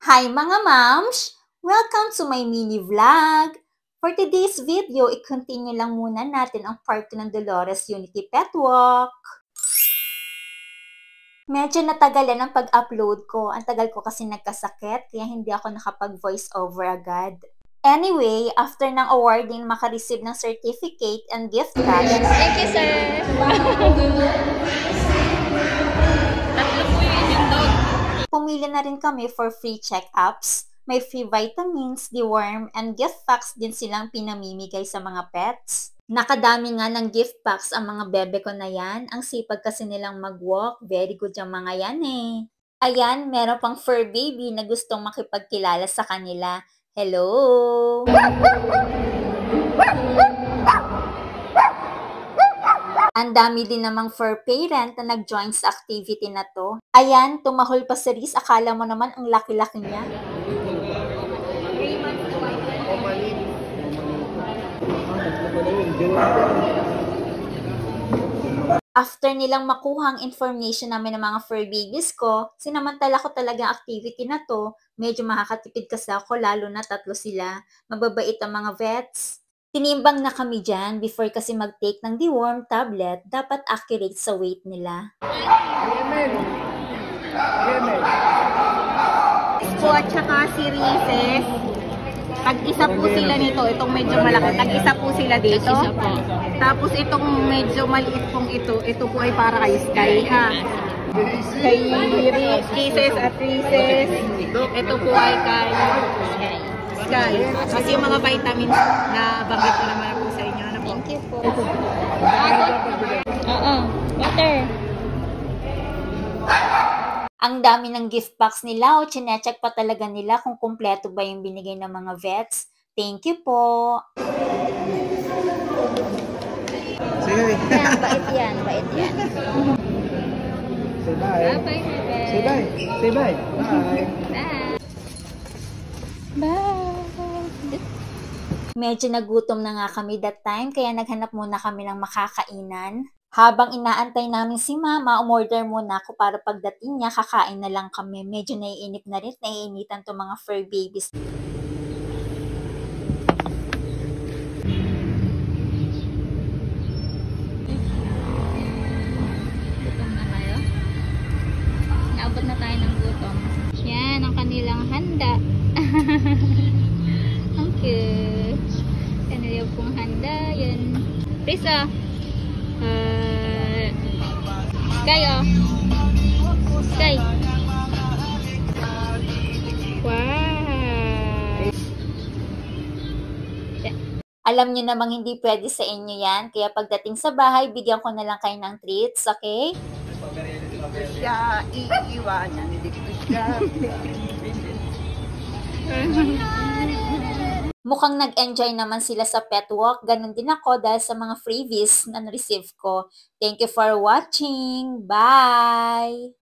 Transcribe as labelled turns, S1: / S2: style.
S1: Hi mga moms! Welcome to my mini vlog! For today's video, i-continue lang muna natin ang part 2 ng Dolores Unity Pet Walk. Medyo natagalan ang pag-upload ko. Ang tagal ko kasi nagkasakit, kaya hindi ako nakapag-voice over agad. Anyway, after ng awarding, makareceive ng certificate and gift cash.
S2: Thank you, sir. Tatlo po yung dog.
S1: Pumili na rin kami for free check-ups. May free vitamins, deworm, and gift packs din silang pinamimigay sa mga pets. Nakadami nga ng gift packs ang mga bebe ko na yan. Ang sipag kasi nilang mag-walk. Very good yung mga yan eh. Ayan, meron pang fur baby na gustong makipagkilala sa kanila. Hello! Ang dami din namang fur parent na nag-join sa activity na to. Ayan, tumahol pa si Riz. Akala mo naman ang laki-laki niya. After nilang makuha ang information namin ng mga fur babies ko, sinamantala ko talaga ang activity na to. Medyo makakatipid kasi ako, lalo na tatlo sila. Mababait ang mga vets. Tinimbang na kami dyan before kasi mag-take ng deworm tablet, dapat accurate sa weight nila.
S2: Po at saka si Reese's. Tag-isa po sila nito. Itong medyo malaki. Tag-isa po sila dito. Tapos itong medyo maliit pong ito po ay para kay Sky, ha? Kay Reese's at Reese's. Ito po ay kay Sky. Kasi yung mga vitamins na banggit ko naman po sa inyo. Ano po?
S1: Thank you po.
S2: Water.
S1: Ang dami ng gift packs nila o chinecheck pa talaga nila kung kumpleto ba yung binigay ng mga vets. Thank you po.
S3: Sige.
S1: Yan, bait yan, bait yan.
S3: Say bye.
S2: Bye.
S3: Say bye. Say bye. Bye.
S1: Medyo nagutom na nga kami that time, kaya naghanap muna kami ng makakainan. Habang inaantay namin si Mama, umorder muna ako para pagdating niya, kakain na lang kami. Medyo naiinip na rin, naiinitan to mga fur babies.
S2: Gutom na tayo. Naabot na tayo ng gutom. Yan, ang kanilang handa. Ang cute. Kanila pong handa. Yan. Prisa. Sky, oh. Sky. Wow.
S1: Alam niyo namang hindi pwede sa inyo yan, kaya pagdating sa bahay, bigyan ko na lang kayo ng treats, okay?
S3: Siya iiwanan. Hindi ko siya.
S1: Mukhang nag-enjoy naman sila sa pet walk. Ganon din ako dahil sa mga freebies na na-receive ko. Thank you for watching. Bye!